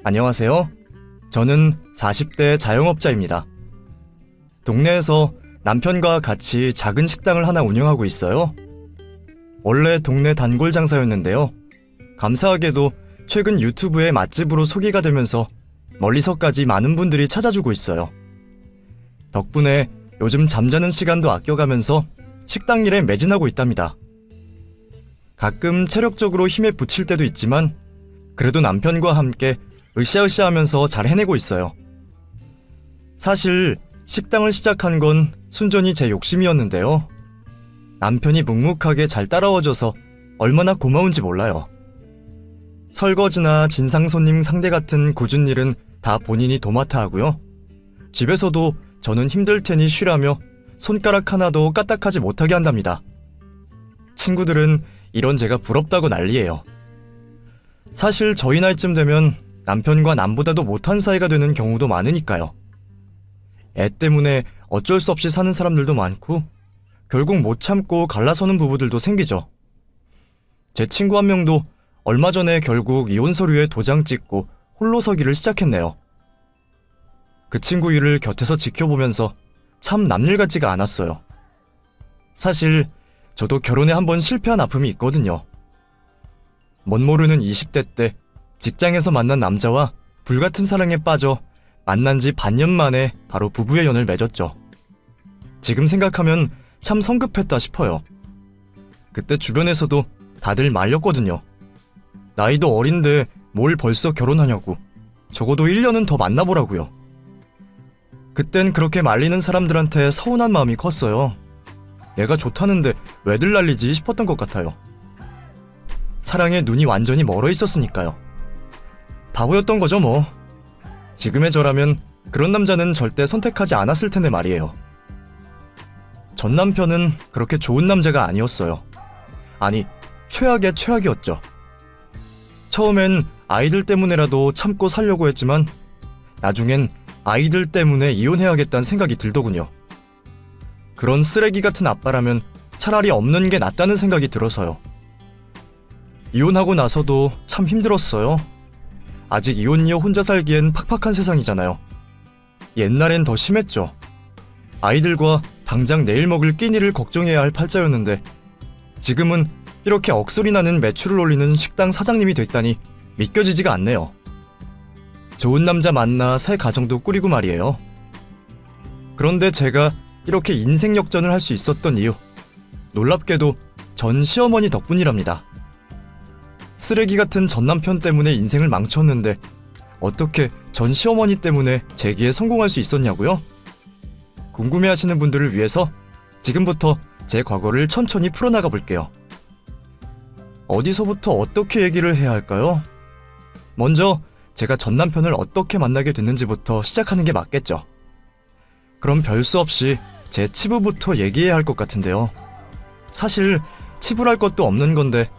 안녕하세요. 저는 40대 자영업자입니다. 동네에서 남편과 같이 작은 식당을 하나 운영하고 있어요. 원래 동네 단골 장사였는데요. 감사하게도 최근 유튜브에 맛집으로 소개가 되면서 멀리서까지 많은 분들이 찾아주고 있어요. 덕분에 요즘 잠자는 시간도 아껴가면서 식당 일에 매진하고 있답니다. 가끔 체력적으로 힘에 부칠 때도 있지만 그래도 남편과 함께 으쌰으쌰 하면서 잘 해내고 있어요. 사실 식당을 시작한 건 순전히 제 욕심이었는데요. 남편이 묵묵하게 잘 따라와줘서 얼마나 고마운지 몰라요. 설거지나 진상 손님 상대 같은 굳은 일은 다 본인이 도맡아 하고요. 집에서도 저는 힘들 테니 쉬라며 손가락 하나도 까딱하지 못하게 한답니다. 친구들은 이런 제가 부럽다고 난리예요. 사실 저희 나이쯤 되면 남편과 남보다도 못한 사이가 되는 경우도 많으니까요. 애 때문에 어쩔 수 없이 사는 사람들도 많고 결국 못 참고 갈라서는 부부들도 생기죠. 제 친구 한 명도 얼마 전에 결국 이혼 서류에 도장 찍고 홀로 서기를 시작했네요. 그 친구 일을 곁에서 지켜보면서 참 남일 같지가 않았어요. 사실 저도 결혼에 한번 실패한 아픔이 있거든요. 멋모르는 20대 때 직장에서 만난 남자와 불같은 사랑에 빠져 만난 지 반년 만에 바로 부부의 연을 맺었죠. 지금 생각하면 참 성급했다 싶어요. 그때 주변에서도 다들 말렸거든요. 나이도 어린데 뭘 벌써 결혼하냐고. 적어도 1년은 더 만나보라고요. 그땐 그렇게 말리는 사람들한테 서운한 마음이 컸어요. 내가 좋다는데 왜들 난리지 싶었던 것 같아요. 사랑에 눈이 완전히 멀어 있었으니까요. 바보였던 거죠 뭐. 지금의 저라면 그런 남자는 절대 선택하지 않았을 텐데 말이에요. 전 남편은 그렇게 좋은 남자가 아니었어요. 아니, 최악의 최악이었죠. 처음엔 아이들 때문에라도 참고 살려고 했지만 나중엔 아이들 때문에 이혼해야겠다는 생각이 들더군요. 그런 쓰레기 같은 아빠라면 차라리 없는 게 낫다는 생각이 들어서요. 이혼하고 나서도 참 힘들었어요. 아직 이혼 이후 혼자 살기엔 팍팍한 세상이잖아요. 옛날엔 더 심했죠. 아이들과 당장 내일 먹을 끼니를 걱정해야 할 팔자였는데 지금은 이렇게 억소리 나는 매출을 올리는 식당 사장님이 됐다니 믿겨지지가 않네요. 좋은 남자 만나 새 가정도 꾸리고 말이에요. 그런데 제가 이렇게 인생 역전을 할 수 있었던 이유, 놀랍게도 전 시어머니 덕분이랍니다. 쓰레기 같은 전 남편 때문에 인생을 망쳤는데 어떻게 전 시어머니 때문에 재기에 성공할 수 있었냐고요? 궁금해하시는 분들을 위해서 지금부터 제 과거를 천천히 풀어나가 볼게요. 어디서부터 어떻게 얘기를 해야 할까요? 먼저 제가 전 남편을 어떻게 만나게 됐는지부터 시작하는 게 맞겠죠. 그럼 별 수 없이 제 치부부터 얘기해야 할 것 같은데요. 사실 치부랄 것도 없는 건데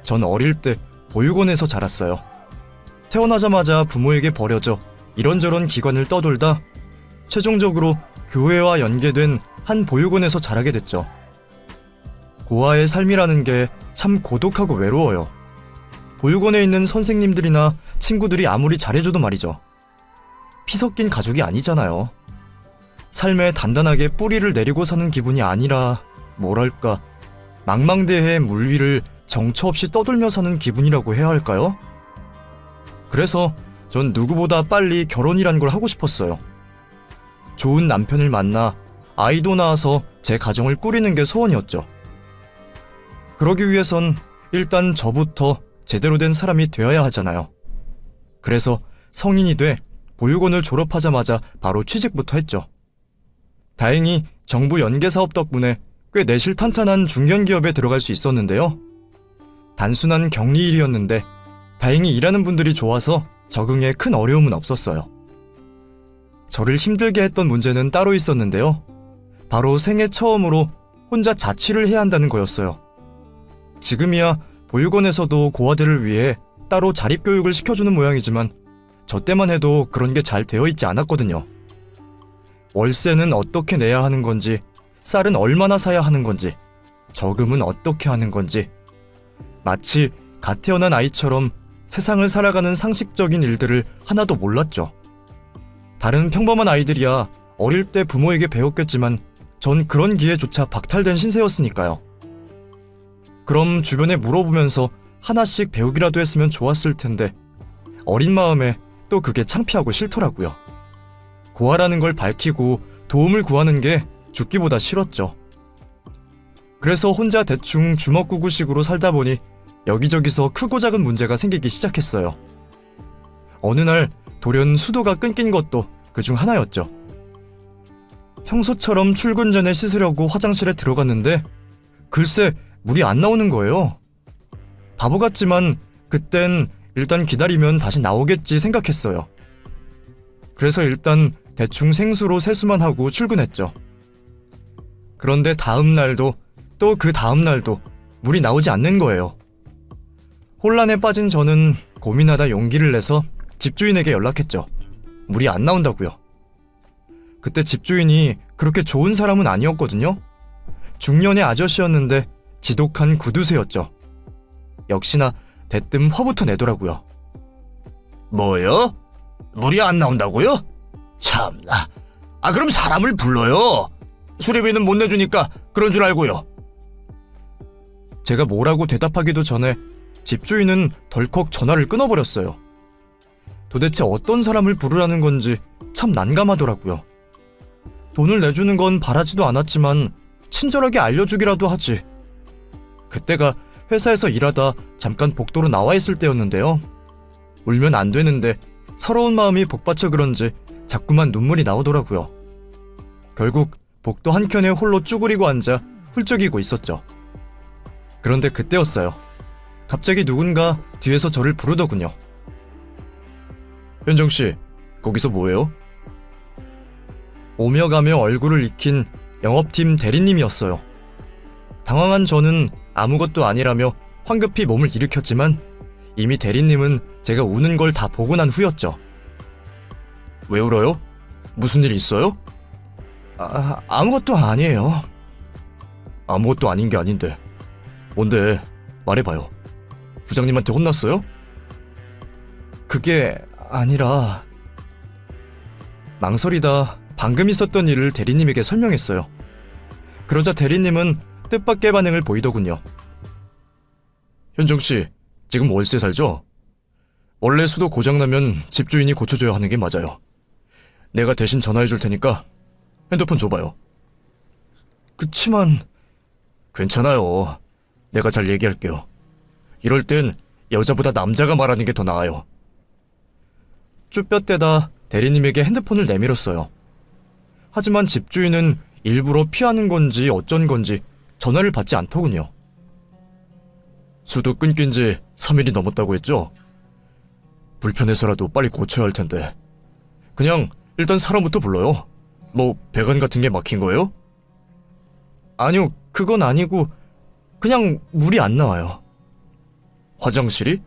전 어릴 때 보육원에서 자랐어요. 태어나자마자 부모에게 버려져 이런저런 기관을 떠돌다 최종적으로 교회와 연계된 한 보육원에서 자라게 됐죠. 고아의 삶이라는 게 참 고독하고 외로워요. 보육원에 있는 선생님들이나 친구들이 아무리 잘해줘도 말이죠. 피 섞인 가족이 아니잖아요. 삶에 단단하게 뿌리를 내리고 사는 기분이 아니라 뭐랄까 망망대해의 물 위를 정처 없이 떠돌며 사는 기분이라고 해야 할까요? 그래서 전 누구보다 빨리 결혼이란 걸 하고 싶었어요. 좋은 남편을 만나 아이도 낳아서 제 가정을 꾸리는 게 소원이었죠. 그러기 위해선 일단 저부터 제대로 된 사람이 되어야 하잖아요. 그래서 성인이 돼 보육원을 졸업하자마자 바로 취직부터 했죠. 다행히 정부 연계사업 덕분에 꽤 내실탄탄한 중견기업에 들어갈 수 있었는데요. 단순한 격리일이었는데 다행히 일하는 분들이 좋아서 적응에 큰 어려움은 없었어요. 저를 힘들게 했던 문제는 따로 있었는데요. 바로 생애 처음으로 혼자 자취를 해야 한다는 거였어요. 지금이야 보육원에서도 고아들을 위해 따로 자립교육을 시켜주는 모양이지만 저 때만 해도 그런 게 잘 되어 있지 않았거든요. 월세는 어떻게 내야 하는 건지, 쌀은 얼마나 사야 하는 건지, 저금은 어떻게 하는 건지, 마치 갓 태어난 아이처럼 세상을 살아가는 상식적인 일들을 하나도 몰랐죠. 다른 평범한 아이들이야 어릴 때 부모에게 배웠겠지만 전 그런 기회조차 박탈된 신세였으니까요. 그럼 주변에 물어보면서 하나씩 배우기라도 했으면 좋았을 텐데 어린 마음에 또 그게 창피하고 싫더라고요. 고아라는 걸 밝히고 도움을 구하는 게 죽기보다 싫었죠. 그래서 혼자 대충 주먹구구식으로 살다 보니 여기저기서 크고 작은 문제가 생기기 시작했어요. 어느 날 돌연 수도가 끊긴 것도 그중 하나였죠. 평소처럼 출근 전에 씻으려고 화장실에 들어갔는데 글쎄 물이 안 나오는 거예요. 바보 같지만 그땐 일단 기다리면 다시 나오겠지 생각했어요. 그래서 일단 대충 생수로 세수만 하고 출근했죠. 그런데 다음 날도 또 그 다음 날도 물이 나오지 않는 거예요. 혼란에 빠진 저는 고민하다 용기를 내서 집주인에게 연락했죠. 물이 안 나온다고요. 그때 집주인이 그렇게 좋은 사람은 아니었거든요. 중년의 아저씨였는데 지독한 구두쇠였죠. 역시나 대뜸 화부터 내더라고요. 뭐요? 물이 안 나온다고요? 참나. 그럼 사람을 불러요. 수리비는 못 내주니까 그런 줄 알고요. 제가 뭐라고 대답하기도 전에 집주인은 덜컥 전화를 끊어버렸어요. 도대체 어떤 사람을 부르라는 건지 참 난감하더라고요. 돈을 내주는 건 바라지도 않았지만 친절하게 알려주기라도 하지. 그때가 회사에서 일하다 잠깐 복도로 나와 있을 때였는데요. 울면 안 되는데 서러운 마음이 복받쳐 그런지 자꾸만 눈물이 나오더라고요. 결국 복도 한켠에 홀로 쭈그리고 앉아 훌쩍이고 있었죠. 그런데 그때였어요. 갑자기 누군가 뒤에서 저를 부르더군요. 현정씨, 거기서 뭐해요? 오며 가며 얼굴을 익힌 영업팀 대리님이었어요. 당황한 저는 아무것도 아니라며 황급히 몸을 일으켰지만 이미 대리님은 제가 우는 걸 다 보고 난 후였죠. 왜 울어요? 무슨 일 있어요? 아무것도 아니에요. 아무것도 아닌 게 아닌데. 뭔데? 말해봐요. 부장님한테 혼났어요? 그게 아니라... 망설이다 방금 있었던 일을 대리님에게 설명했어요. 그러자 대리님은 뜻밖의 반응을 보이더군요. 현정씨, 지금 월세 살죠? 원래 수도 고장나면 집주인이 고쳐줘야 하는 게 맞아요. 내가 대신 전화해줄 테니까 핸드폰 줘봐요. 그치만... 괜찮아요. 내가 잘 얘기할게요. 이럴 땐 여자보다 남자가 말하는 게 더 나아요. 쭈뼛대다 대리님에게 핸드폰을 내밀었어요. 하지만 집주인은 일부러 피하는 건지 어쩐 건지 전화를 받지 않더군요. 수도 끊긴 지 3일이 넘었다고 했죠? 불편해서라도 빨리 고쳐야 할 텐데. 그냥 일단 사람부터 불러요. 뭐 배관 같은 게 막힌 거예요? 아니요, 그건 아니고 그냥 물이 안 나와요. 화장실이?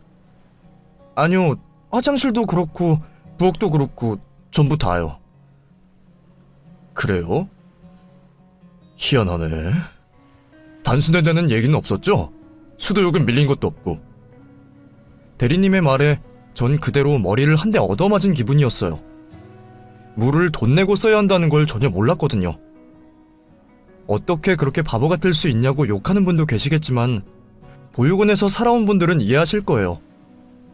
아니요, 화장실도 그렇고 부엌도 그렇고 전부 다요. 그래요? 희한하네. 단순해되는 얘기는 없었죠? 수도 요금 밀린 것도 없고. 대리님의 말에 전 그대로 머리를 한 대 얻어맞은 기분이었어요. 물을 돈 내고 써야 한다는 걸 전혀 몰랐거든요. 어떻게 그렇게 바보 같을 수 있냐고 욕하는 분도 계시겠지만 보육원에서 살아온 분들은 이해하실 거예요.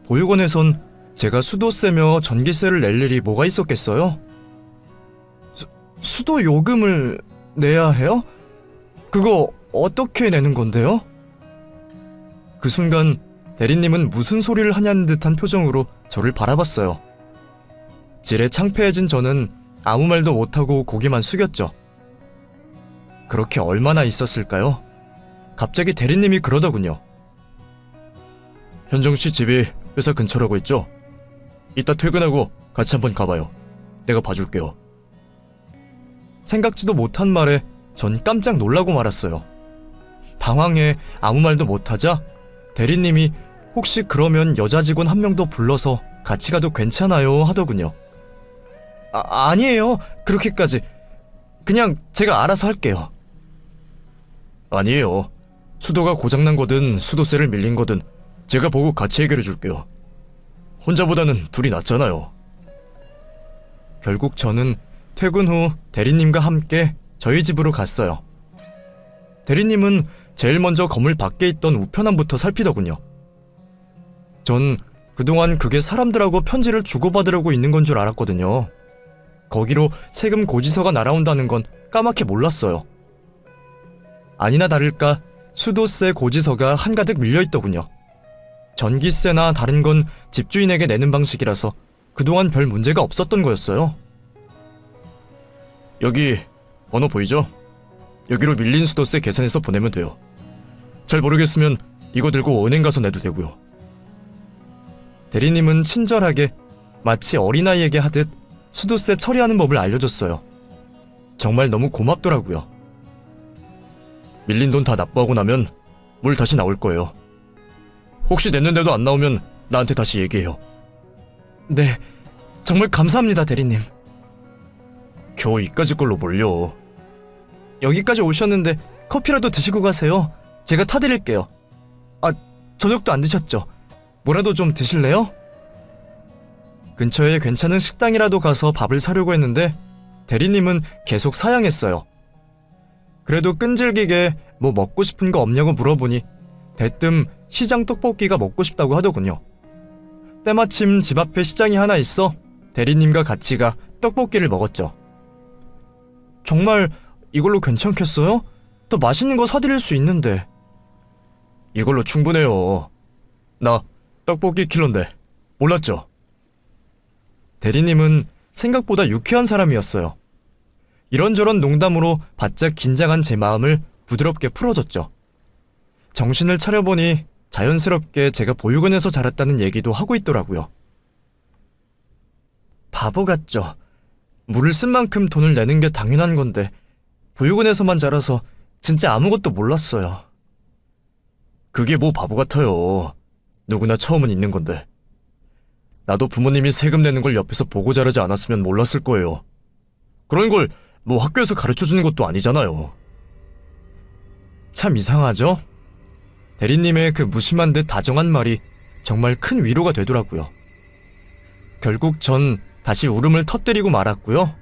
보육원에선 제가 수도세며 전기세를 낼 일이 뭐가 있었겠어요? 수도 요금을 내야 해요? 그거 어떻게 내는 건데요? 그 순간 대리님은 무슨 소리를 하냐는 듯한 표정으로 저를 바라봤어요. 지레 창피해진 저는 아무 말도 못하고 고개만 숙였죠. 그렇게 얼마나 있었을까요? 갑자기 대리님이 그러더군요. 현정씨 집이 회사 근처라고 했죠? 이따 퇴근하고 같이 한번 가봐요. 내가 봐줄게요. 생각지도 못한 말에 전 깜짝 놀라고 말았어요. 당황해 아무 말도 못하자 대리님이 혹시 그러면 여자 직원 한 명 더 불러서 같이 가도 괜찮아요 하더군요. 아니에요. 그렇게까지. 그냥 제가 알아서 할게요. 아니에요. 수도가 고장난 거든 수도세를 밀린 거든 제가 보고 같이 해결해 줄게요. 혼자보다는 둘이 낫잖아요. 결국 저는 퇴근 후 대리님과 함께 저희 집으로 갔어요. 대리님은 제일 먼저 건물 밖에 있던 우편함부터 살피더군요. 전 그동안 그게 사람들하고 편지를 주고받으려고 있는 건 줄 알았거든요. 거기로 세금 고지서가 날아온다는 건 까맣게 몰랐어요. 아니나 다를까 수도세 고지서가 한가득 밀려있더군요. 전기세나 다른 건 집주인에게 내는 방식이라서 그동안 별 문제가 없었던 거였어요. 여기 번호 보이죠? 여기로 밀린 수도세 계산해서 보내면 돼요. 잘 모르겠으면 이거 들고 은행 가서 내도 되고요. 대리님은 친절하게 마치 어린아이에게 하듯 수도세 처리하는 법을 알려줬어요. 정말 너무 고맙더라고요. 밀린 돈 다 납부하고 나면 물 다시 나올 거예요. 혹시 냈는데도 안 나오면 나한테 다시 얘기해요. 네, 정말 감사합니다, 대리님. 겨우 이까지 걸로 몰려. 여기까지 오셨는데 커피라도 드시고 가세요. 제가 타드릴게요. 아, 저녁도 안 드셨죠? 뭐라도 좀 드실래요? 근처에 괜찮은 식당이라도 가서 밥을 사려고 했는데 대리님은 계속 사양했어요. 그래도 끈질기게 뭐 먹고 싶은 거 없냐고 물어보니 대뜸 시장 떡볶이가 먹고 싶다고 하더군요. 때마침 집 앞에 시장이 하나 있어 대리님과 같이 가 떡볶이를 먹었죠. 정말 이걸로 괜찮겠어요? 더 맛있는 거 사드릴 수 있는데. 이걸로 충분해요. 나 떡볶이 킬러인데 몰랐죠? 대리님은 생각보다 유쾌한 사람이었어요. 이런저런 농담으로 바짝 긴장한 제 마음을 부드럽게 풀어줬죠. 정신을 차려보니 자연스럽게 제가 보육원에서 자랐다는 얘기도 하고 있더라고요. 바보 같죠? 물을 쓴 만큼 돈을 내는 게 당연한 건데 보육원에서만 자라서 진짜 아무것도 몰랐어요. 그게 뭐 바보 같아요. 누구나 처음은 있는 건데. 나도 부모님이 세금 내는 걸 옆에서 보고 자라지 않았으면 몰랐을 거예요. 그런 걸 뭐 학교에서 가르쳐주는 것도 아니잖아요. 참 이상하죠? 대리님의 그 무심한 듯 다정한 말이 정말 큰 위로가 되더라고요. 결국 전 다시 울음을 터뜨리고 말았고요.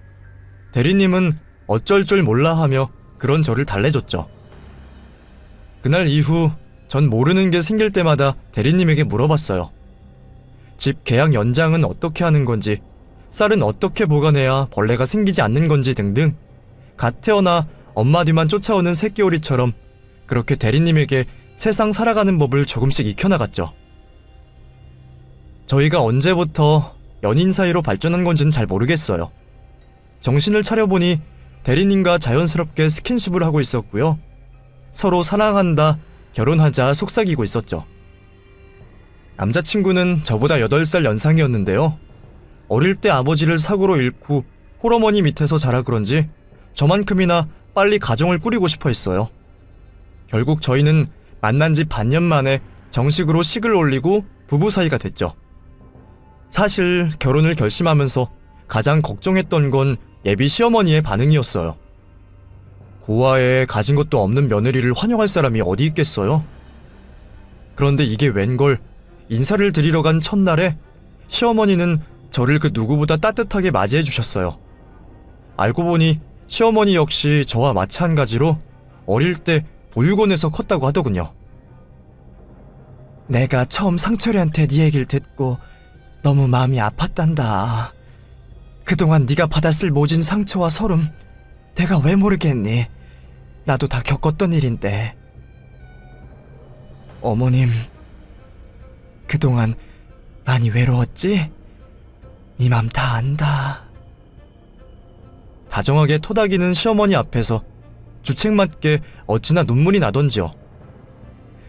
대리님은 어쩔 줄 몰라 하며 그런 저를 달래줬죠. 그날 이후 전 모르는 게 생길 때마다 대리님에게 물어봤어요. 집 계약 연장은 어떻게 하는 건지, 쌀은 어떻게 보관해야 벌레가 생기지 않는 건지 등등 갓 태어나 엄마 뒤만 쫓아오는 새끼오리처럼 그렇게 대리님에게 세상 살아가는 법을 조금씩 익혀나갔죠. 저희가 언제부터 연인 사이로 발전한 건지는 잘 모르겠어요. 정신을 차려보니 대리님과 자연스럽게 스킨십을 하고 있었고요. 서로 사랑한다, 결혼하자 속삭이고 있었죠. 남자친구는 저보다 8살 연상이었는데요. 어릴 때 아버지를 사고로 잃고 홀어머니 밑에서 자라 그런지 저만큼이나 빨리 가정을 꾸리고 싶어 했어요. 결국 저희는 만난 지 반년 만에 정식으로 식을 올리고 부부 사이가 됐죠. 사실 결혼을 결심하면서 가장 걱정했던 건 예비 시어머니의 반응이었어요. 고아에 가진 것도 없는 며느리를 환영할 사람이 어디 있겠어요? 그런데 이게 웬걸 인사를 드리러 간 첫날에 시어머니는 저를 그 누구보다 따뜻하게 맞이해 주셨어요. 알고 보니 시어머니 역시 저와 마찬가지로 어릴 때 보육원에서 컸다고 하더군요. 내가 처음 상철이한테 네 얘기를 듣고 너무 마음이 아팠단다. 그동안 네가 받았을 모진 상처와 서름 내가 왜 모르겠니? 나도 다 겪었던 일인데. 어머님, 그동안 많이 외로웠지? 네 맘 다 안다. 다정하게 토닥이는 시어머니 앞에서 주책맞게 어찌나 눈물이 나던지요.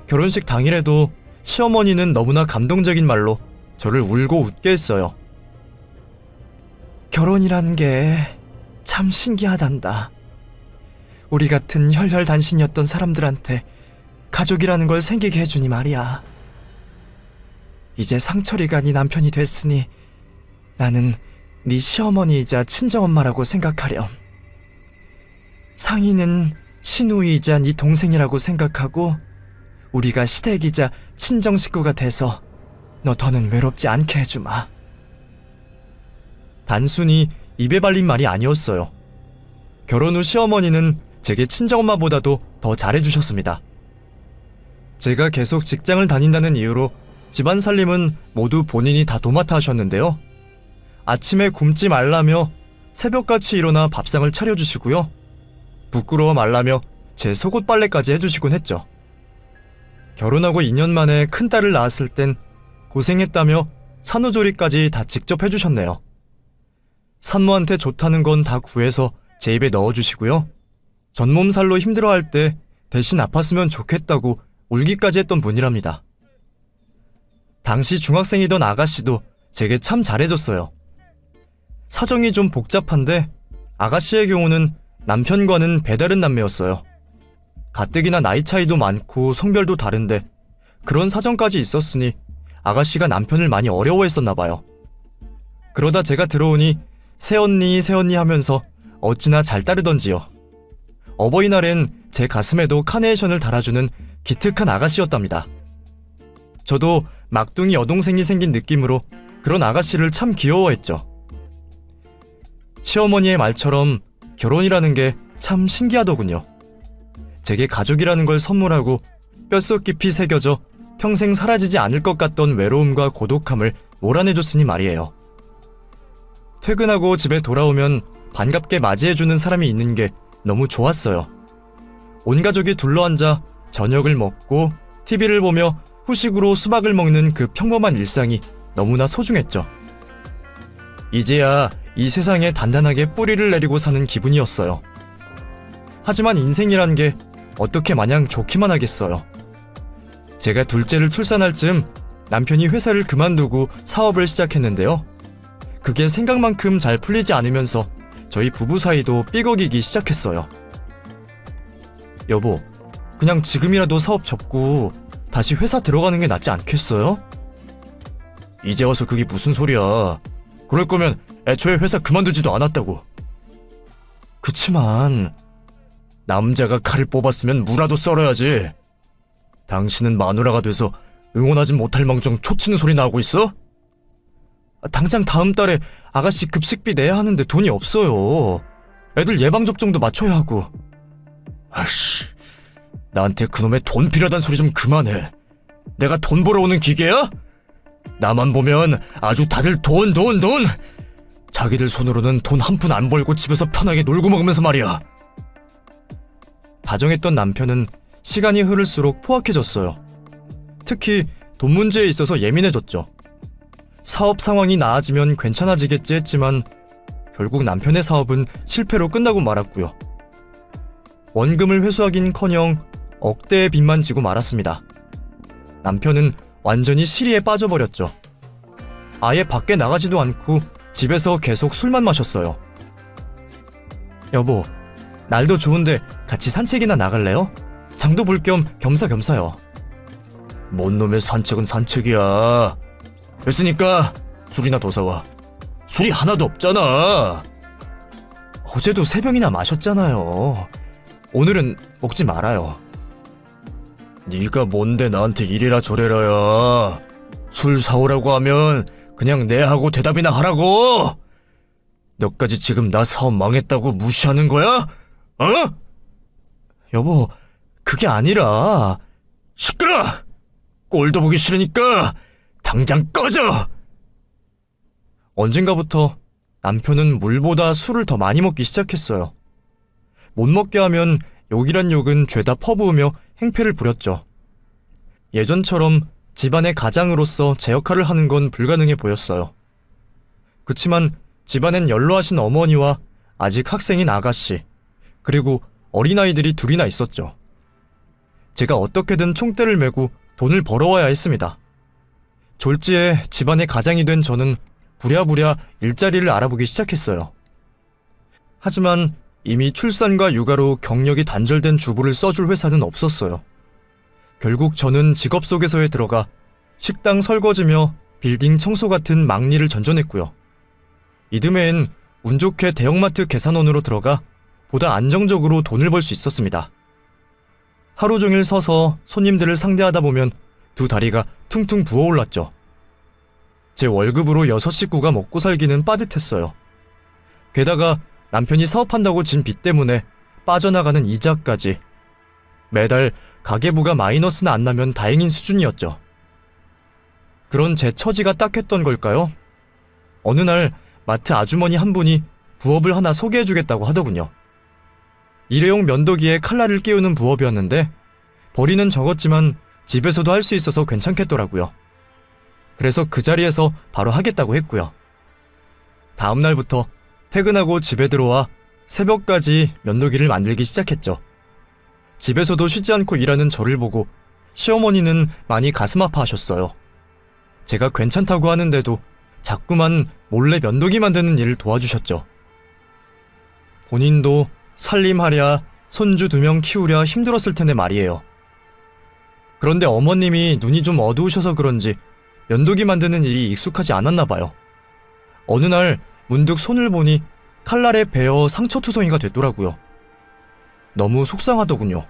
결혼식 당일에도 시어머니는 너무나 감동적인 말로 저를 울고 웃게 했어요. 결혼이란 게 참 신기하단다. 우리 같은 혈혈단신이었던 사람들한테 가족이라는 걸 생기게 해주니 말이야. 이제 상철이가 네 남편이 됐으니 나는 네 시어머니이자 친정엄마라고 생각하렴. 상희는 시누이이자 네 동생이라고 생각하고 우리가 시댁이자 친정 식구가 돼서 너 더는 외롭지 않게 해주마. 단순히 입에 발린 말이 아니었어요. 결혼 후 시어머니는 제게 친정엄마보다도 더 잘해주셨습니다. 제가 계속 직장을 다닌다는 이유로 집안 살림은 모두 본인이 다 도맡아 하셨는데요. 아침에 굶지 말라며 새벽같이 일어나 밥상을 차려주시고요. 부끄러워 말라며 제 속옷 빨래까지 해주시곤 했죠. 결혼하고 2년 만에 큰딸을 낳았을 땐 고생했다며 산후조리까지 다 직접 해주셨네요. 산모한테 좋다는 건 다 구해서 제 입에 넣어주시고요. 전몸살로 힘들어할 때 대신 아팠으면 좋겠다고 울기까지 했던 분이랍니다. 당시 중학생이던 아가씨도 제게 참 잘해줬어요. 사정이 좀 복잡한데 아가씨의 경우는 남편과는 배다른 남매였어요. 가뜩이나 나이 차이도 많고 성별도 다른데 그런 사정까지 있었으니 아가씨가 남편을 많이 어려워했었나 봐요. 그러다 제가 들어오니 새언니 새언니 하면서 어찌나 잘 따르던지요. 어버이날엔 제 가슴에도 카네이션을 달아주는 기특한 아가씨였답니다. 저도 막둥이 여동생이 생긴 느낌으로 그런 아가씨를 참 귀여워했죠. 시어머니의 말처럼 결혼이라는 게 참 신기하더군요. 제게 가족이라는 걸 선물하고 뼛속 깊이 새겨져 평생 사라지지 않을 것 같던 외로움과 고독함을 몰아내줬으니 말이에요. 퇴근하고 집에 돌아오면 반갑게 맞이해주는 사람이 있는 게 너무 좋았어요. 온 가족이 둘러앉아 저녁을 먹고 TV를 보며 후식으로 수박을 먹는 그 평범한 일상이 너무나 소중했죠. 이제야 이 세상에 단단하게 뿌리를 내리고 사는 기분이었어요. 하지만 인생이란 게 어떻게 마냥 좋기만 하겠어요. 제가 둘째를 출산할 즈음 남편이 회사를 그만두고 사업을 시작했는데요. 그게 생각만큼 잘 풀리지 않으면서 저희 부부 사이도 삐걱이기 시작했어요. 여보, 그냥 지금이라도 사업 접고 다시 회사 들어가는 게 낫지 않겠어요? 이제 와서 그게 무슨 소리야. 그럴 거면 애초에 회사 그만두지도 않았다고. 그치만 남자가 칼을 뽑았으면 무라도 썰어야지. 당신은 마누라가 돼서 응원하진 못할 망정 초치는 소리 나오고 있어? 당장 다음 달에 아가씨 급식비 내야 하는데 돈이 없어요. 애들 예방접종도 맞춰야 하고. 아씨, 나한테 그놈의 돈 필요하단 소리 좀 그만해. 내가 돈 벌어오는 기계야? 나만 보면 아주 다들 돈. 자기들 손으로는 돈 한 푼 안 벌고 집에서 편하게 놀고 먹으면서 말이야. 다정했던 남편은 시간이 흐를수록 포악해졌어요. 특히 돈 문제에 있어서 예민해졌죠. 사업 상황이 나아지면 괜찮아지겠지 했지만 결국 남편의 사업은 실패로 끝나고 말았고요. 원금을 회수하긴커녕 억대의 빚만 지고 말았습니다. 남편은 완전히 시리에 빠져버렸죠. 아예 밖에 나가지도 않고 집에서 계속 술만 마셨어요. 여보, 날도 좋은데 같이 산책이나 나갈래요? 장도 볼 겸 겸사겸사요. 뭔 놈의 산책은 산책이야. 됐으니까 술이나 더 사와. 술이 하나도 없잖아. 어제도 3병이나 마셨잖아요. 오늘은 먹지 말아요. 네가 뭔데 나한테 이래라 저래라야. 술 사오라고 하면 그냥 내 하고 대답이나 하라고. 너까지 지금 나 사업 망했다고 무시하는 거야? 어? 여보, 그게 아니라. 시끄러! 꼴도 보기 싫으니까 당장 꺼져! 언젠가부터 남편은 물보다 술을 더 많이 먹기 시작했어요. 못 먹게 하면 욕이란 욕은 죄다 퍼부으며 행패를 부렸죠. 예전처럼 집안의 가장으로서 제 역할을 하는 건 불가능해 보였어요. 그치만 집안엔 연로하신 어머니와 아직 학생인 아가씨, 그리고 어린아이들이 둘이나 있었죠. 제가 어떻게든 총대를 메고 돈을 벌어와야 했습니다. 졸지에 집안의 가장이 된 저는 부랴부랴 일자리를 알아보기 시작했어요. 하지만 이미 출산과 육아로 경력이 단절된 주부를 써줄 회사는 없었어요. 결국 저는 직업 속에서에 들어가 식당 설거지며 빌딩 청소 같은 막일을 전전했고요. 이듬해엔 운 좋게 대형마트 계산원으로 들어가 보다 안정적으로 돈을 벌 수 있었습니다. 하루 종일 서서 손님들을 상대하다 보면 두 다리가 퉁퉁 부어올랐죠. 제 월급으로 6식구가 먹고 살기는 빠듯했어요. 게다가 남편이 사업한다고 진 빚 때문에 빠져나가는 이자까지 매달 가계부가 마이너스는 안 나면 다행인 수준이었죠. 그런 제 처지가 딱했던 걸까요? 어느 날 마트 아주머니 한 분이 부업을 하나 소개해주겠다고 하더군요. 일회용 면도기에 칼날을 끼우는 부업이었는데 벌이는 적었지만 집에서도 할 수 있어서 괜찮겠더라고요. 그래서 그 자리에서 바로 하겠다고 했고요. 다음 날부터 퇴근하고 집에 들어와 새벽까지 면도기를 만들기 시작했죠. 집에서도 쉬지 않고 일하는 저를 보고 시어머니는 많이 가슴 아파하셨어요. 제가 괜찮다고 하는데도 자꾸만 몰래 면도기 만드는 일을 도와주셨죠. 본인도 살림하랴 손주 2명 키우랴 힘들었을 텐데 말이에요. 그런데 어머님이 눈이 좀 어두우셔서 그런지 면도기 만드는 일이 익숙하지 않았나 봐요. 어느 날 문득 손을 보니 칼날에 베어 상처투성이가 됐더라고요. 너무 속상하더군요.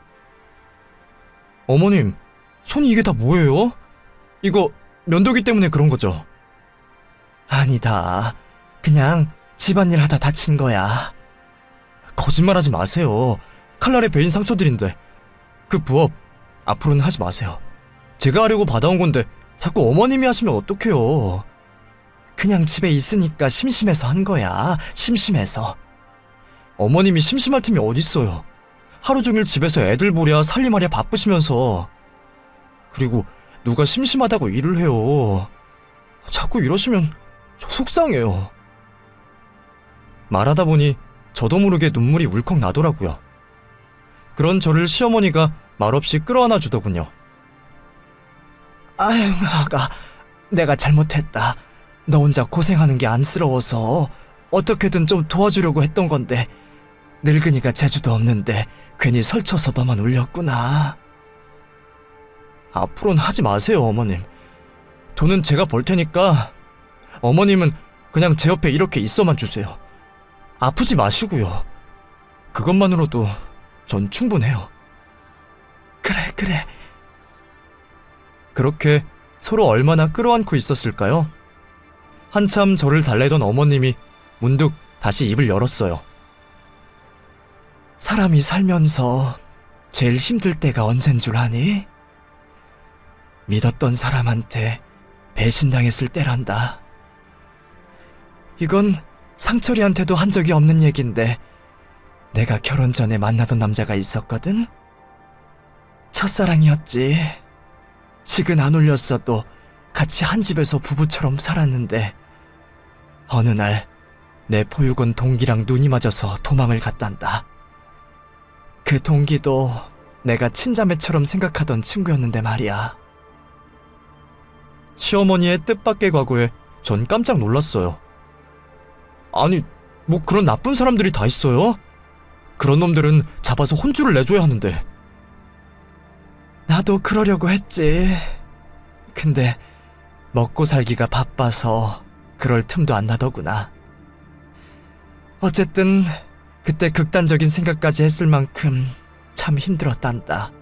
어머님, 손이 이게 다 뭐예요? 이거 면도기 때문에 그런 거죠? 아니다. 그냥 집안일 하다 다친 거야. 거짓말하지 마세요. 칼날에 베인 상처들인데. 그 부업 앞으로는 하지 마세요. 제가 하려고 받아온 건데 자꾸 어머님이 하시면 어떡해요. 그냥 집에 있으니까 심심해서 한 거야. 심심해서. 어머님이 심심할 틈이 어딨어요. 하루 종일 집에서 애들 보랴 살림하랴 바쁘시면서. 그리고 누가 심심하다고 일을 해요. 자꾸 이러시면 저 속상해요. 말하다 보니 저도 모르게 눈물이 울컥 나더라고요. 그런 저를 시어머니가 말없이 끌어안아 주더군요. 아유, 아가, 내가 잘못했다. 너 혼자 고생하는 게 안쓰러워서 어떻게든 좀 도와주려고 했던 건데 늙은이가 재주도 없는데 괜히 설쳐서 너만 울렸구나. 앞으로는 하지 마세요, 어머님. 돈은 제가 벌 테니까 어머님은 그냥 제 옆에 이렇게 있어만 주세요. 아프지 마시고요. 그것만으로도 전 충분해요. 그래. 그렇게 서로 얼마나 끌어안고 있었을까요? 한참 저를 달래던 어머님이 문득 다시 입을 열었어요. 사람이 살면서 제일 힘들 때가 언젠 줄 아니? 믿었던 사람한테 배신당했을 때란다. 이건 상철이한테도 한 적이 없는 얘긴데 내가 결혼 전에 만나던 남자가 있었거든? 첫사랑이었지. 식은 안 올렸어도 같이 한 집에서 부부처럼 살았는데 어느 날 내 보육원 동기랑 눈이 맞아서 도망을 갔단다. 그 동기도 내가 친자매처럼 생각하던 친구였는데 말이야. 시어머니의 뜻밖의 과거에 전 깜짝 놀랐어요. 아니, 뭐 그런 나쁜 사람들이 다 있어요? 그런 놈들은 잡아서 혼쭐을 내줘야 하는데. 나도 그러려고 했지. 근데 먹고 살기가 바빠서 그럴 틈도 안 나더구나. 어쨌든 그때 극단적인 생각까지 했을 만큼 참 힘들었단다.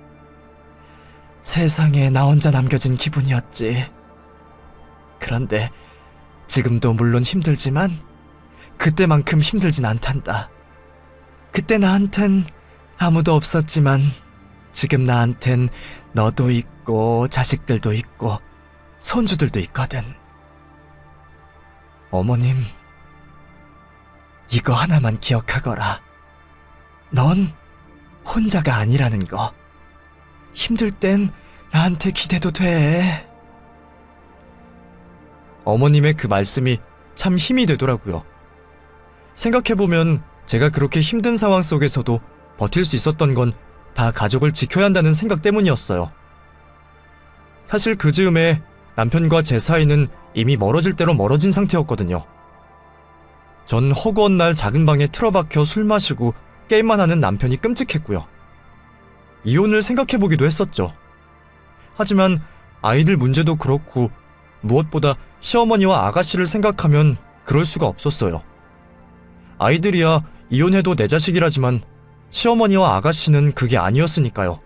세상에 나 혼자 남겨진 기분이었지. 그런데 지금도 물론 힘들지만 그때만큼 힘들진 않단다. 그때 나한텐 아무도 없었지만 지금 나한텐 너도 있고 자식들도 있고 손주들도 있거든. 어머님, 이거 하나만 기억하거라. 넌 혼자가 아니라는 거. 힘들 땐 나한테 기대도 돼. 어머님의 그 말씀이 참 힘이 되더라고요. 생각해보면 제가 그렇게 힘든 상황 속에서도 버틸 수 있었던 건 다 가족을 지켜야 한다는 생각 때문이었어요. 사실 그 즈음에 남편과 제 사이는 이미 멀어질 대로 멀어진 상태였거든요. 전 허구한 날 작은 방에 틀어박혀 술 마시고 게임만 하는 남편이 끔찍했고요. 이혼을 생각해보기도 했었죠. 하지만 아이들 문제도 그렇고 무엇보다 시어머니와 아가씨를 생각하면 그럴 수가 없었어요. 아이들이야 이혼해도 내 자식이라지만 시어머니와 아가씨는 그게 아니었으니까요.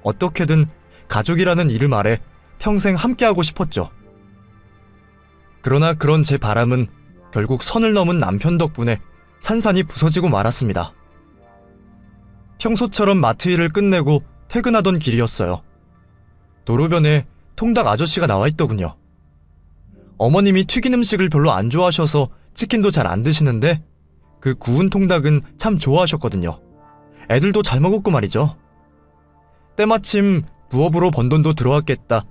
어떻게든 가족이라는 이름 아래 평생 함께하고 싶었죠. 그러나 그런 제 바람은 결국 선을 넘은 남편 덕분에 산산이 부서지고 말았습니다. 평소처럼 마트 일을 끝내고 퇴근하던 길이었어요. 도로변에 통닭 아저씨가 나와 있더군요. 어머님이 튀긴 음식을 별로 안 좋아하셔서 치킨도 잘 안 드시는데 그 구운 통닭은 참 좋아하셨거든요. 애들도 잘 먹었고 말이죠. 때마침 부업으로 번 돈도 들어왔겠다.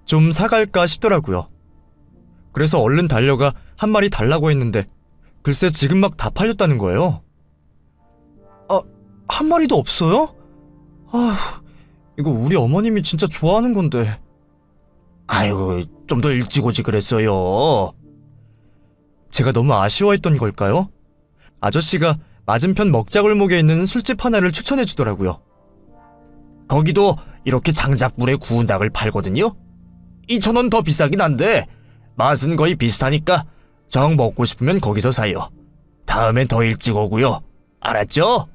좀 사갈까 싶더라고요. 그래서 얼른 달려가 한 마리 달라고 했는데 글쎄 지금 막 다 팔렸다는 거예요. 한 마리도 없어요? 이거 우리 어머님이 진짜 좋아하는 건데. 아이고, 좀 더 일찍 오지 그랬어요. 제가 너무 아쉬워했던 걸까요? 아저씨가 맞은편 먹자골목에 있는 술집 하나를 추천해 주더라고요. 거기도 이렇게 장작불에 구운 닭을 팔거든요. 2,000원 더 비싸긴 한데 맛은 거의 비슷하니까 정 먹고 싶으면 거기서 사요. 다음엔 더 일찍 오고요. 알았죠?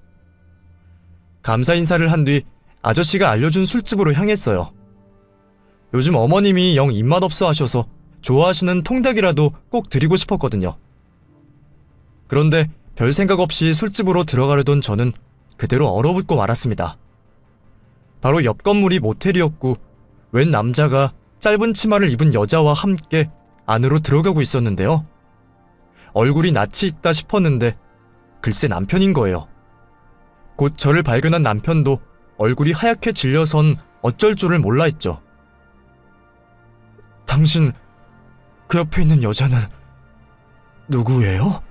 감사 인사를 한 뒤 아저씨가 알려준 술집으로 향했어요. 요즘 어머님이 영 입맛 없어 하셔서 좋아하시는 통닭이라도 꼭 드리고 싶었거든요. 그런데 별 생각 없이 술집으로 들어가려던 저는 그대로 얼어붙고 말았습니다. 바로 옆 건물이 모텔이었고 웬 남자가 짧은 치마를 입은 여자와 함께 안으로 들어가고 있었는데요. 얼굴이 낯이 있다 싶었는데 글쎄 남편인 거예요. 곧 저를 발견한 남편도 얼굴이 하얗게 질려선 어쩔 줄을 몰라 했죠. 당신, 그 옆에 있는 여자는 누구예요?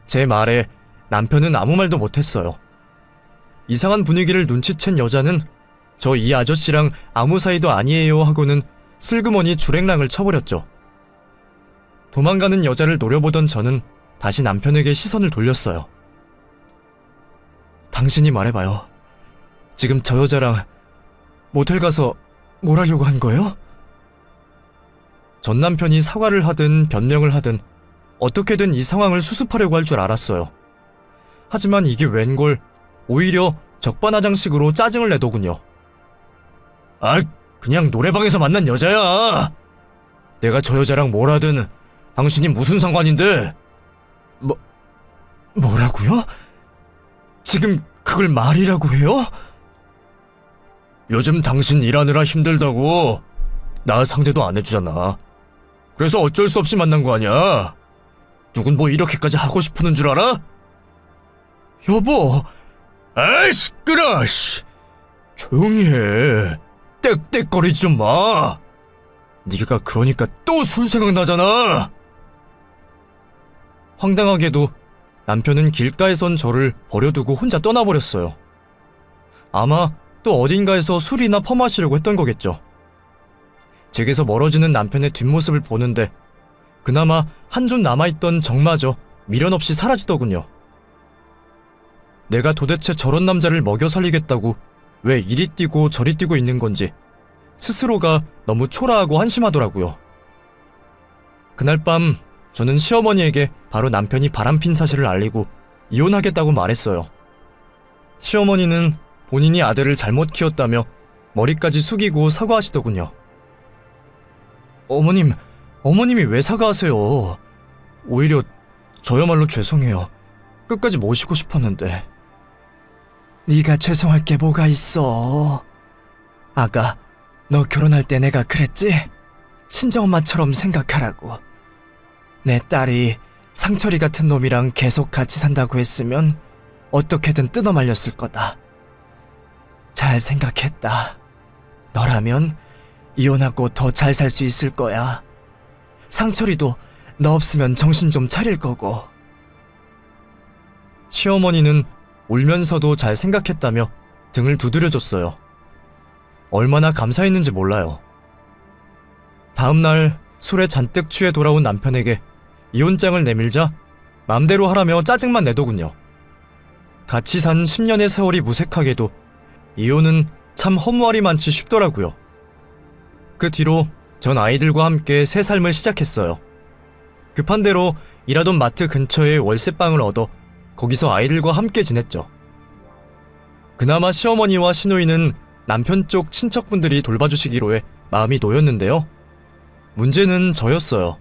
제 말에 남편은 아무 말도 못했어요. 이상한 분위기를 눈치챈 여자는 저 이 아저씨랑 아무 사이도 아니에요 하고는 슬그머니 주랭랑을 쳐버렸죠. 도망가는 여자를 노려보던 저는 다시 남편에게 시선을 돌렸어요. 당신이 말해봐요. 지금 저 여자랑 모텔 가서 뭘 하려고 한 거예요? 전 남편이 사과를 하든 변명을 하든 어떻게든 이 상황을 수습하려고 할 줄 알았어요. 하지만 이게 웬걸 오히려 적반하장식으로 짜증을 내더군요. 그냥 노래방에서 만난 여자야. 내가 저 여자랑 뭘 하든 당신이 무슨 상관인데? 뭐라고요? 지금 그걸 말이라고 해요? 요즘 당신 일하느라 힘들다고 나 상대도 안 해주잖아. 그래서 어쩔 수 없이 만난 거 아니야. 누군 뭐 이렇게까지 하고 싶은 줄 알아? 여보. 아이 시끄러. 조용히 해. 떽떽거리지 좀 마. 네가 그러니까 또 술 생각나잖아. 황당하게도 남편은 길가에선 저를 버려두고 혼자 떠나버렸어요. 아마 또 어딘가에서 술이나 퍼마시려고 했던 거겠죠. 제게서 멀어지는 남편의 뒷모습을 보는데 그나마 한 줌 남아있던 정마저 미련 없이 사라지더군요. 내가 도대체 저런 남자를 먹여 살리겠다고 왜 이리 뛰고 저리 뛰고 있는 건지 스스로가 너무 초라하고 한심하더라고요. 그날 밤 저는 시어머니에게 바로 남편이 바람핀 사실을 알리고 이혼하겠다고 말했어요. 시어머니는 본인이 아들을 잘못 키웠다며 머리까지 숙이고 사과하시더군요. 어머님이 왜 사과하세요? 오히려 저야말로 죄송해요. 끝까지 모시고 싶었는데. 네가 죄송할 게 뭐가 있어. 아가, 너 결혼할 때 내가 그랬지? 친정엄마처럼 생각하라고. 내 딸이 상철이 같은 놈이랑 계속 같이 산다고 했으면 어떻게든 뜯어말렸을 거다. 잘 생각했다. 너라면 이혼하고 더 잘 살 수 있을 거야. 상철이도 너 없으면 정신 좀 차릴 거고. 시어머니는 울면서도 잘 생각했다며 등을 두드려줬어요. 얼마나 감사했는지 몰라요. 다음날 술에 잔뜩 취해 돌아온 남편에게 이혼장을 내밀자 맘대로 하라며 짜증만 내더군요. 같이 산 10년의 세월이 무색하게도 이혼은 참 허무하리만치 쉽더라고요. 그 뒤로 전 아이들과 함께 새 삶을 시작했어요. 급한 대로 일하던 마트 근처에 월세방을 얻어 거기서 아이들과 함께 지냈죠. 그나마 시어머니와 시누이는 남편 쪽 친척분들이 돌봐주시기로 해 마음이 놓였는데요. 문제는 저였어요.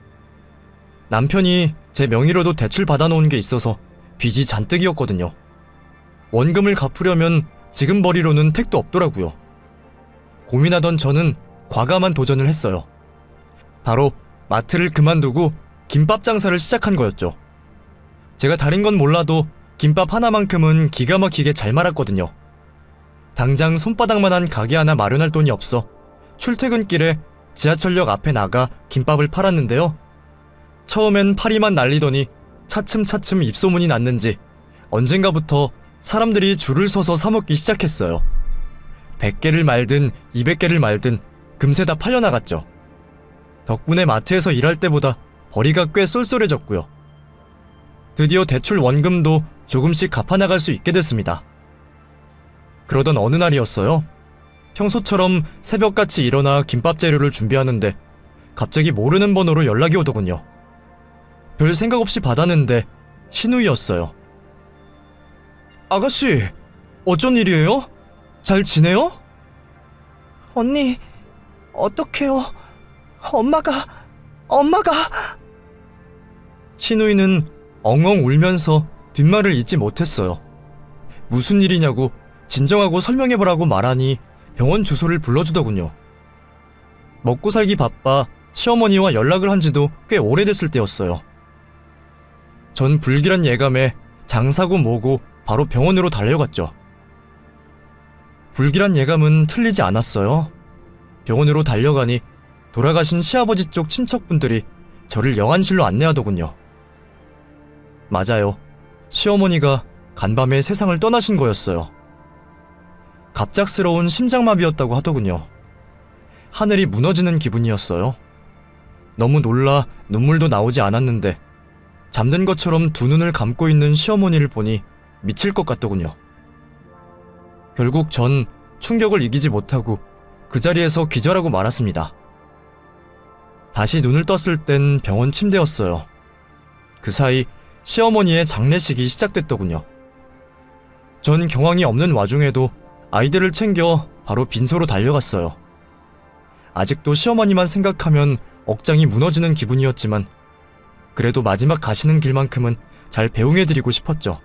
남편이 제 명의로도 대출 받아놓은 게 있어서 빚이 잔뜩이었거든요. 원금을 갚으려면 지금 벌이로는 택도 없더라고요. 고민하던 저는 과감한 도전을 했어요. 바로 마트를 그만두고 김밥 장사를 시작한 거였죠. 제가 다른 건 몰라도 김밥 하나만큼은 기가 막히게 잘 말았거든요. 당장 손바닥만한 가게 하나 마련할 돈이 없어 출퇴근길에 지하철역 앞에 나가 김밥을 팔았는데요. 처음엔 파리만 날리더니 차츰차츰 입소문이 났는지 언젠가부터 사람들이 줄을 서서 사먹기 시작했어요. 100개를 말든 200개를 말든 금세 다 팔려나갔죠. 덕분에 마트에서 일할 때보다 벌이가 꽤 쏠쏠해졌고요. 드디어 대출 원금도 조금씩 갚아나갈 수 있게 됐습니다. 그러던 어느 날이었어요. 평소처럼 새벽같이 일어나 김밥 재료를 준비하는데 갑자기 모르는 번호로 연락이 오더군요. 별 생각 없이 받았는데 신우이였어요. 아가씨, 어쩐 일이에요? 잘 지내요? 언니, 어떡해요? 엄마가... 신우이는 엉엉 울면서 뒷말을 잇지 못했어요. 무슨 일이냐고 진정하고 설명해보라고 말하니 병원 주소를 불러주더군요. 먹고 살기 바빠 시어머니와 연락을 한 지도 꽤 오래됐을 때였어요. 전 불길한 예감에 장사고 뭐고 바로 병원으로 달려갔죠. 불길한 예감은 틀리지 않았어요. 병원으로 달려가니 돌아가신 시아버지 쪽 친척분들이 저를 영안실로 안내하더군요. 맞아요. 시어머니가 간밤에 세상을 떠나신 거였어요. 갑작스러운 심장마비였다고 하더군요. 하늘이 무너지는 기분이었어요. 너무 놀라 눈물도 나오지 않았는데 잠든 것처럼 두 눈을 감고 있는 시어머니를 보니 미칠 것 같더군요. 결국 전 충격을 이기지 못하고 그 자리에서 기절하고 말았습니다. 다시 눈을 떴을 땐 병원 침대였어요. 그 사이 시어머니의 장례식이 시작됐더군요. 전 경황이 없는 와중에도 아이들을 챙겨 바로 빈소로 달려갔어요. 아직도 시어머니만 생각하면 억장이 무너지는 기분이었지만 그래도 마지막 가시는 길만큼은 잘 배웅해드리고 싶었죠.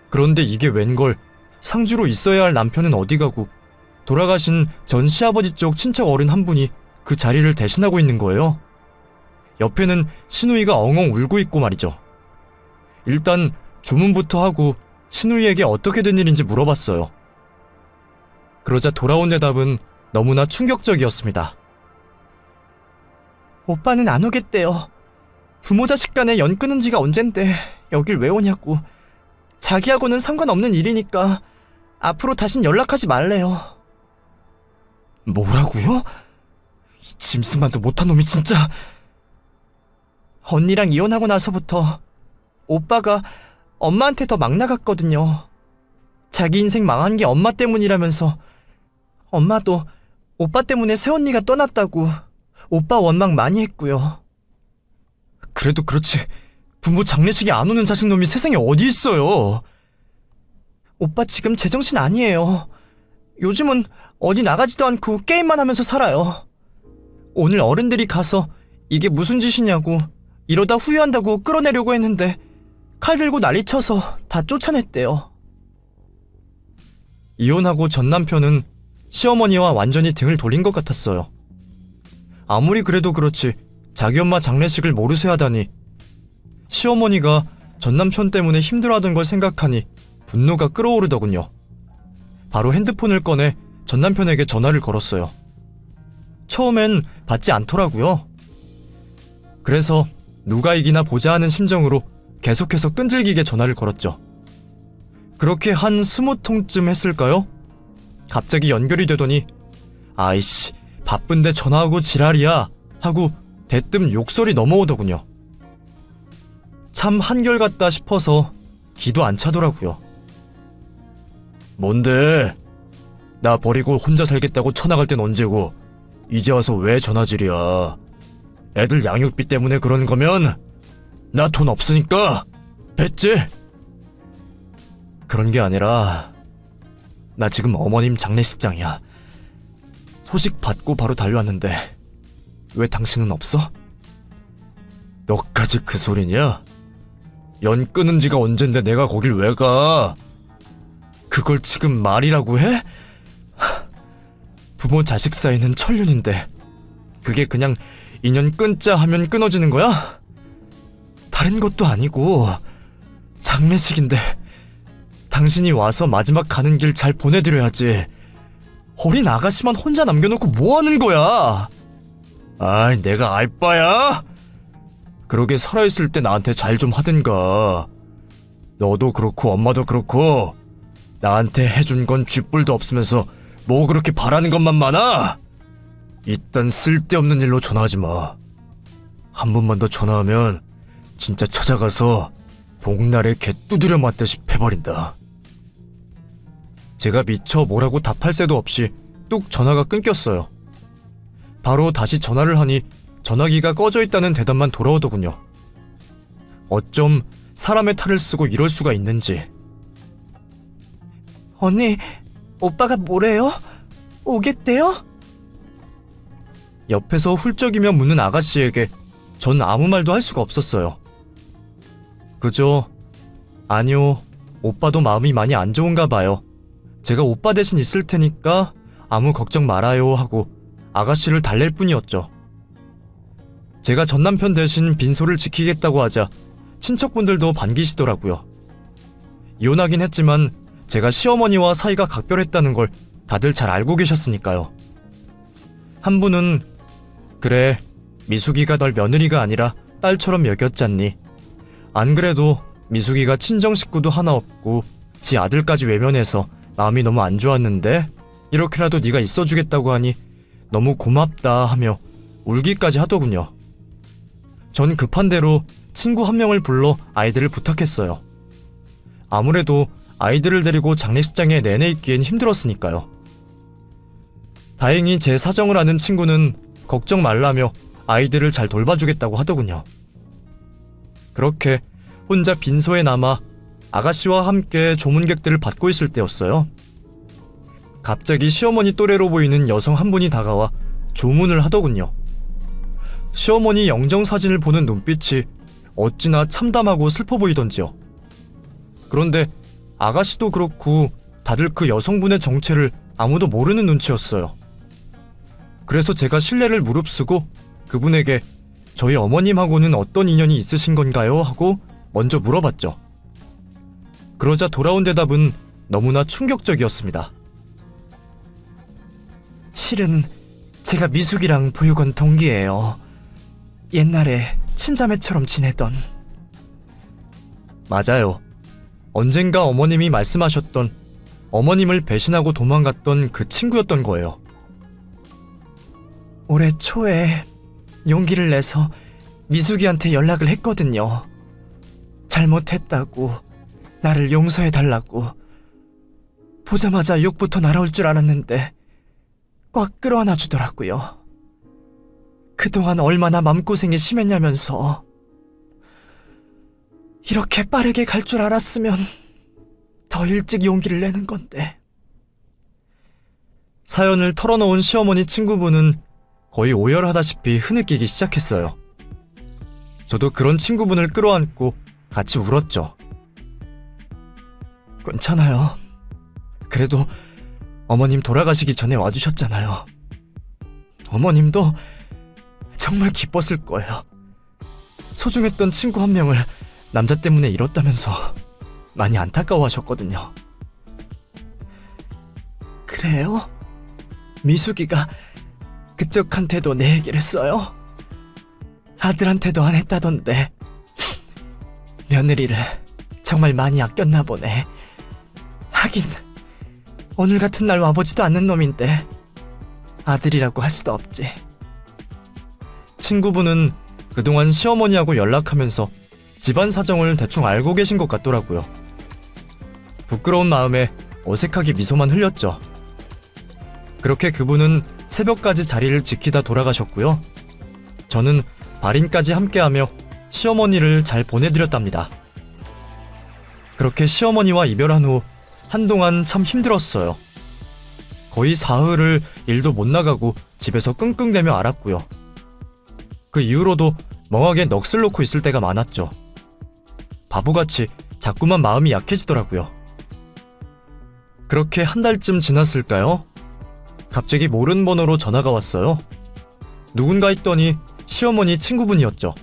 그런데 이게 웬걸, 상주로 있어야 할 남편은 어디 가고 돌아가신 전 시아버지 쪽 친척 어른 한 분이 그 자리를 대신하고 있는 거예요. 옆에는 신우이가 엉엉 울고 있고 말이죠. 일단 조문부터 하고 신우이에게 어떻게 된 일인지 물어봤어요. 그러자 돌아온 대답은 너무나 충격적이었습니다. 오빠는 안 오겠대요. 부모 자식 간에 연 끊은 지가 언젠데 여길 왜 오냐고. 자기하고는 상관없는 일이니까 앞으로 다신 연락하지 말래요. 뭐라고요? 이 짐승만도 못한 놈이 진짜. 언니랑 이혼하고 나서부터 오빠가 엄마한테 더 막 나갔거든요. 자기 인생 망한 게 엄마 때문이라면서 엄마도 오빠 때문에 새언니가 떠났다고 오빠 원망 많이 했고요. 그래도 그렇지 부모 장례식에 안 오는 자식놈이 세상에 어디 있어요. 오빠 지금 제정신 아니에요. 요즘은 어디 나가지도 않고 게임만 하면서 살아요. 오늘 어른들이 가서 이게 무슨 짓이냐고 이러다 후회한다고 끌어내려고 했는데 칼 들고 난리쳐서 다 쫓아냈대요. 이혼하고 전 남편은 시어머니와 완전히 등을 돌린 것 같았어요. 아무리 그래도 그렇지 자기 엄마 장례식을 모르쇠 하다니. 시어머니가 전 남편 때문에 힘들어하던 걸 생각하니 분노가 끓어오르더군요. 바로 핸드폰을 꺼내 전 남편에게 전화를 걸었어요. 처음엔 받지 않더라고요. 그래서 누가 이기나 보자 하는 심정으로 계속해서 끈질기게 전화를 걸었죠. 그렇게 한 20통쯤 했을까요? 갑자기 연결이 되더니 아이씨 바쁜데 전화하고 지랄이야 하고 대뜸 욕설이 넘어오더군요. 참 한결같다 싶어서 기도 안 차더라고요. 뭔데? 나 버리고 혼자 살겠다고 쳐나갈 땐 언제고 이제 와서 왜 전화질이야. 애들 양육비 때문에 그런 거면 나 돈 없으니까 뱉지? 그런 게 아니라 나 지금 어머님 장례식장이야. 소식 받고 바로 달려왔는데 왜 당신은 없어? 너까지 그 소리냐? 연 끊은 지가 언젠데 내가 거길 왜 가? 그걸 지금 말이라고 해? 부모 자식 사이는 천륜인데 그게 그냥 인연 끊자 하면 끊어지는 거야? 다른 것도 아니고 장례식인데 당신이 와서 마지막 가는 길 잘 보내드려야지. 어린 아가씨만 혼자 남겨놓고 뭐 하는 거야? 아이, 내가 알 바야? 그러게 살아있을 때 나한테 잘 좀 하든가. 너도 그렇고 엄마도 그렇고 나한테 해준 건 쥐뿔도 없으면서 뭐 그렇게 바라는 것만 많아? 이딴 쓸데없는 일로 전화하지 마. 한 번만 더 전화하면 진짜 찾아가서 복날에 개 두드려 맞듯이 패버린다. 제가 미처 뭐라고 답할 새도 없이 뚝 전화가 끊겼어요. 바로 다시 전화를 하니 전화기가 꺼져 있다는 대답만 돌아오더군요. 어쩜 사람의 탈을 쓰고 이럴 수가 있는지. 언니, 오빠가 뭐래요? 오겠대요? 옆에서 훌쩍이며 묻는 아가씨에게 전 아무 말도 할 수가 없었어요. 그저 아니요, 오빠도 마음이 많이 안 좋은가 봐요. 제가 오빠 대신 있을 테니까 아무 걱정 말아요 하고 아가씨를 달랠 뿐이었죠. 제가 전 남편 대신 빈소를 지키겠다고 하자 친척분들도 반기시더라고요. 이혼하긴 했지만 제가 시어머니와 사이가 각별했다는 걸 다들 잘 알고 계셨으니까요. 한 분은 그래, 미숙이가 널 며느리가 아니라 딸처럼 여겼잖니. 안 그래도 미숙이가 친정 식구도 하나 없고 지 아들까지 외면해서 마음이 너무 안 좋았는데 이렇게라도 네가 있어주겠다고 하니 너무 고맙다 하며 울기까지 하더군요. 전 급한 대로 친구 한 명을 불러 아이들을 부탁했어요. 아무래도 아이들을 데리고 장례식장에 내내 있기엔 힘들었으니까요. 다행히 제 사정을 아는 친구는 걱정 말라며 아이들을 잘 돌봐주겠다고 하더군요. 그렇게 혼자 빈소에 남아 아가씨와 함께 조문객들을 받고 있을 때였어요. 갑자기 시어머니 또래로 보이는 여성 한 분이 다가와 조문을 하더군요. 시어머니 영정사진을 보는 눈빛이 어찌나 참담하고 슬퍼 보이던지요. 그런데 아가씨도 그렇고 다들 그 여성분의 정체를 아무도 모르는 눈치였어요. 그래서 제가 실례를 무릅쓰고 그분에게 저희 어머님하고는 어떤 인연이 있으신 건가요? 하고 먼저 물어봤죠. 그러자 돌아온 대답은 너무나 충격적이었습니다. 실은 제가 미숙이랑 보육원 동기예요. 옛날에 친자매처럼 지내던. 맞아요. 언젠가 어머님이 말씀하셨던 어머님을 배신하고 도망갔던 그 친구였던 거예요. 올해 초에 용기를 내서 미숙이한테 연락을 했거든요. 잘못했다고, 나를 용서해달라고. 보자마자 욕부터 날아올 줄 알았는데 꽉 끌어안아 주더라고요. 그동안 얼마나 맘고생이 심했냐면서. 이렇게 빠르게 갈 줄 알았으면 더 일찍 용기를 내는 건데. 사연을 털어놓은 시어머니 친구분은 거의 오열하다시피 흐느끼기 시작했어요. 저도 그런 친구분을 끌어안고 같이 울었죠. 괜찮아요. 그래도 어머님 돌아가시기 전에 와주셨잖아요. 어머님도 정말 기뻤을 거예요. 소중했던 친구 한 명을 남자 때문에 잃었다면서 많이 안타까워하셨거든요. 그래요? 미숙이가 그쪽한테도 내 얘기를 했어요? 아들한테도 안 했다던데. 며느리를 정말 많이 아꼈나 보네. 하긴 오늘 같은 날 와보지도 않는 놈인데 아들이라고 할 수도 없지. 친구분은 그동안 시어머니하고 연락하면서 집안 사정을 대충 알고 계신 것 같더라고요. 부끄러운 마음에 어색하게 미소만 흘렸죠. 그렇게 그분은 새벽까지 자리를 지키다 돌아가셨고요. 저는 발인까지 함께하며 시어머니를 잘 보내드렸답니다. 그렇게 시어머니와 이별한 후 한동안 참 힘들었어요. 거의 사흘을 일도 못 나가고 집에서 끙끙대며 앓았고요. 그 이후로도 멍하게 넋을 놓고 있을 때가 많았죠. 바보같이 자꾸만 마음이 약해지더라고요. 그렇게 한 달쯤 지났을까요? 갑자기 모르는 번호로 전화가 왔어요. 누군가 했더니 시어머니 친구분이었죠.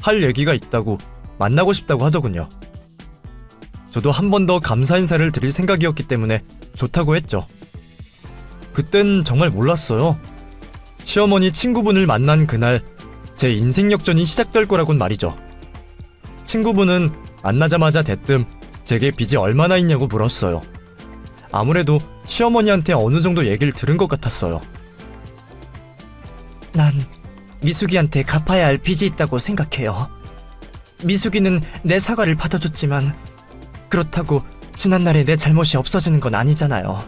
할 얘기가 있다고 만나고 싶다고 하더군요. 저도 한 번 더 감사 인사를 드릴 생각이었기 때문에 좋다고 했죠. 그땐 정말 몰랐어요. 시어머니 친구분을 만난 그날 제 인생 역전이 시작될 거라곤 말이죠. 친구분은 만나자마자 대뜸 제게 빚이 얼마나 있냐고 물었어요. 아무래도 시어머니한테 어느 정도 얘기를 들은 것 같았어요. 난 미숙이한테 갚아야 할 빚이 있다고 생각해요. 미숙이는 내 사과를 받아줬지만 그렇다고 지난날의 내 잘못이 없어지는 건 아니잖아요.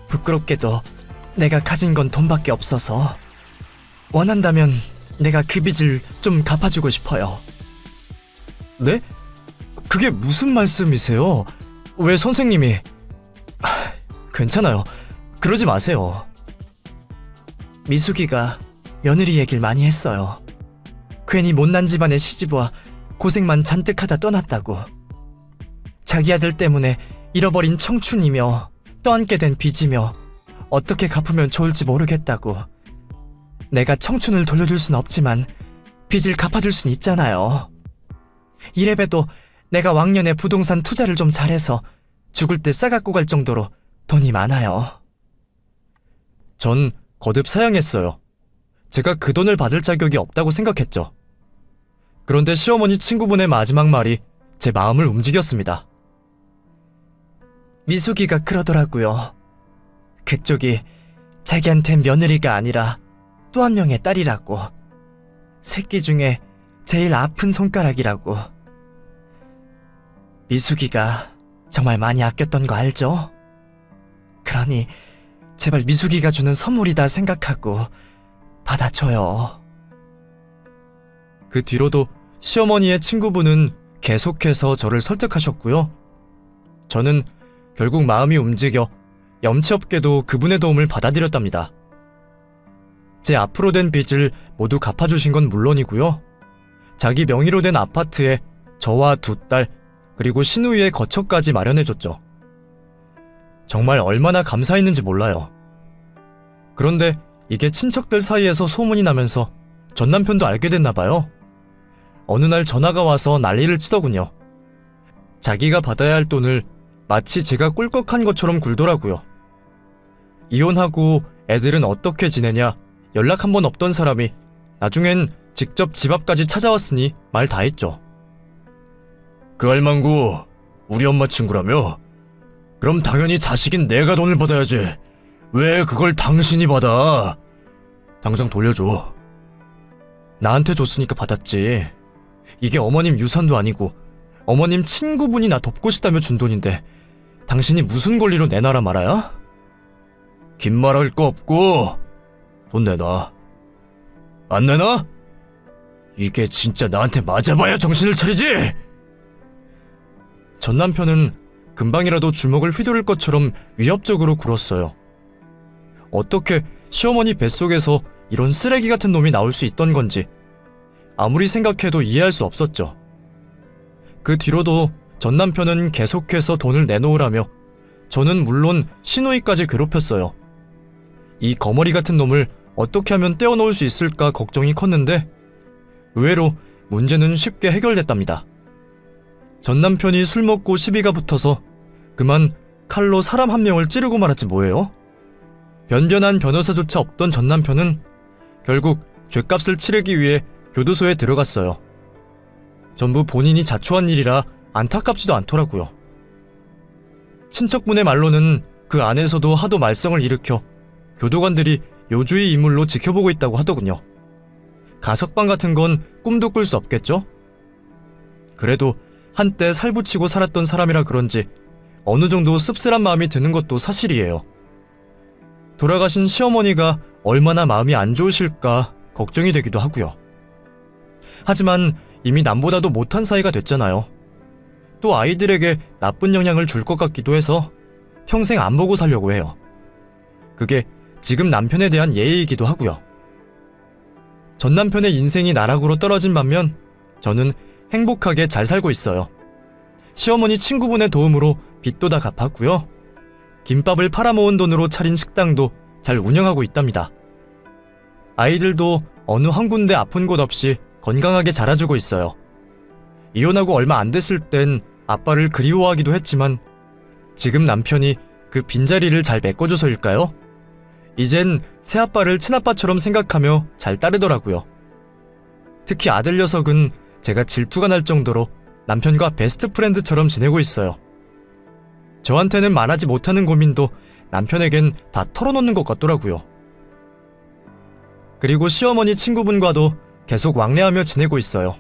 부끄럽게도 내가 가진 건 돈밖에 없어서 원한다면 내가 그 빚을 좀 갚아주고 싶어요. 네? 그게 무슨 말씀이세요? 왜 선생님이... 괜찮아요. 그러지 마세요. 미숙이가 며느리 얘기를 많이 했어요. 괜히 못난 집안에 시집와 고생만 잔뜩 하다 떠났다고. 자기 아들 때문에 잃어버린 청춘이며 떠안게 된 빚이며 어떻게 갚으면 좋을지 모르겠다고. 내가 청춘을 돌려줄 순 없지만 빚을 갚아줄 순 있잖아요. 이래봬도 내가 왕년에 부동산 투자를 좀 잘해서 죽을 때 싸갖고 갈 정도로 돈이 많아요. 전 거듭 사양했어요. 제가 그 돈을 받을 자격이 없다고 생각했죠. 그런데 시어머니 친구분의 마지막 말이 제 마음을 움직였습니다. 미숙이가 그러더라고요. 그쪽이 자기한텐 며느리가 아니라 또 한 명의 딸이라고. 새끼 중에 제일 아픈 손가락이라고. 미숙이가 정말 많이 아꼈던 거 알죠? 그러니 제발 미숙이가 주는 선물이다 생각하고 받아줘요. 그 뒤로도 시어머니의 친구분은 계속해서 저를 설득하셨고요. 저는 결국 마음이 움직여 염치 없게도 그분의 도움을 받아들였답니다. 제 앞으로 된 빚을 모두 갚아주신 건 물론이고요. 자기 명의로 된 아파트에 저와 2딸 그리고 시누이의 거처까지 마련해줬죠. 정말 얼마나 감사했는지 몰라요. 그런데 이게 친척들 사이에서 소문이 나면서 전 남편도 알게 됐나봐요. 어느 날 전화가 와서 난리를 치더군요. 자기가 받아야 할 돈을 마치 제가 꿀꺽한 것처럼 굴더라고요. 이혼하고 애들은 어떻게 지내냐 연락 한 번 없던 사람이 나중엔 직접 집 앞까지 찾아왔으니 말 다 했죠. 그 할망구 우리 엄마 친구라며? 그럼 당연히 자식인 내가 돈을 받아야지. 왜 그걸 당신이 받아? 당장 돌려줘. 나한테 줬으니까 받았지. 이게 어머님 유산도 아니고 어머님 친구분이 나 돕고 싶다며 준 돈인데 당신이 무슨 권리로 내놔라 말아야? 긴 말할 거 없고 돈 내놔. 안 내놔? 이게 진짜 나한테 맞아봐야 정신을 차리지? 전 남편은 금방이라도 주먹을 휘두를 것처럼 위협적으로 굴었어요. 어떻게 시어머니 뱃속에서 이런 쓰레기 같은 놈이 나올 수 있던 건지 아무리 생각해도 이해할 수 없었죠. 그 뒤로도 전 남편은 계속해서 돈을 내놓으라며 저는 물론 시누이까지 괴롭혔어요. 이 거머리 같은 놈을 어떻게 하면 떼어놓을 수 있을까 걱정이 컸는데 의외로 문제는 쉽게 해결됐답니다. 전 남편이 술 먹고 시비가 붙어서 그만 칼로 사람 한 명을 찌르고 말았지 뭐예요? 변변한 변호사조차 없던 전 남편은 결국 죗값을 치르기 위해 교도소에 들어갔어요. 전부 본인이 자초한 일이라 안타깝지도 않더라고요. 친척분의 말로는 그 안에서도 하도 말썽을 일으켜 교도관들이 요주의 인물로 지켜보고 있다고 하더군요. 가석방 같은 건 꿈도 꿀 수 없겠죠? 그래도 한때 살붙이고 살았던 사람이라 그런지 어느 정도 씁쓸한 마음이 드는 것도 사실이에요. 돌아가신 시어머니가 얼마나 마음이 안 좋으실까 걱정이 되기도 하고요. 하지만 이미 남보다도 못한 사이가 됐잖아요. 또 아이들에게 나쁜 영향을 줄 것 같기도 해서 평생 안 보고 살려고 해요. 그게 지금 남편에 대한 예의이기도 하고요. 전 남편의 인생이 나락으로 떨어진 반면 저는 행복하게 잘 살고 있어요. 시어머니 친구분의 도움으로 빚도 다 갚았고요. 김밥을 팔아모은 돈으로 차린 식당도 잘 운영하고 있답니다. 아이들도 어느 한 군데 아픈 곳 없이 건강하게 자라주고 있어요. 이혼하고 얼마 안 됐을 땐 아빠를 그리워하기도 했지만 지금 남편이 그 빈자리를 잘 메꿔줘서일까요? 이젠 새아빠를 친아빠처럼 생각하며 잘 따르더라고요. 특히 아들 녀석은 제가 질투가 날 정도로 남편과 베스트 프렌드처럼 지내고 있어요. 저한테는 말하지 못하는 고민도 남편에겐 다 털어놓는 것 같더라고요. 그리고 시어머니 친구분과도 계속 왕래하며 지내고 있어요.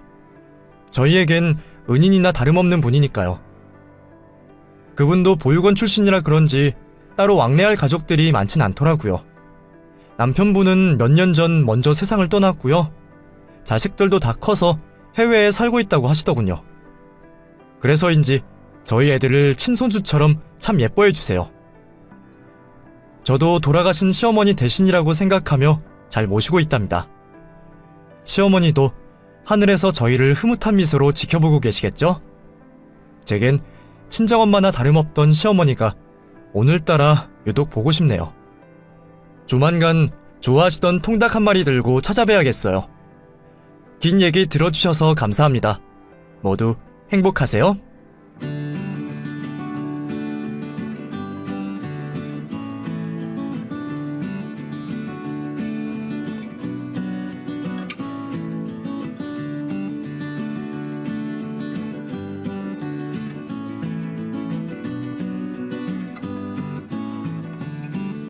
저희에겐 은인이나 다름없는 분이니까요. 그분도 보육원 출신이라 그런지 따로 왕래할 가족들이 많진 않더라고요. 남편분은 몇 년 전 먼저 세상을 떠났고요. 자식들도 다 커서 해외에 살고 있다고 하시더군요. 그래서인지 저희 애들을 친손주처럼 참 예뻐해 주세요. 저도 돌아가신 시어머니 대신이라고 생각하며 잘 모시고 있답니다. 시어머니도 하늘에서 저희를 흐뭇한 미소로 지켜보고 계시겠죠? 제겐 친정엄마나 다름없던 시어머니가 오늘따라 유독 보고 싶네요. 조만간 좋아하시던 통닭 한 마리 들고 찾아뵈야겠어요. 긴 얘기 들어주셔서 감사합니다. 모두 행복하세요.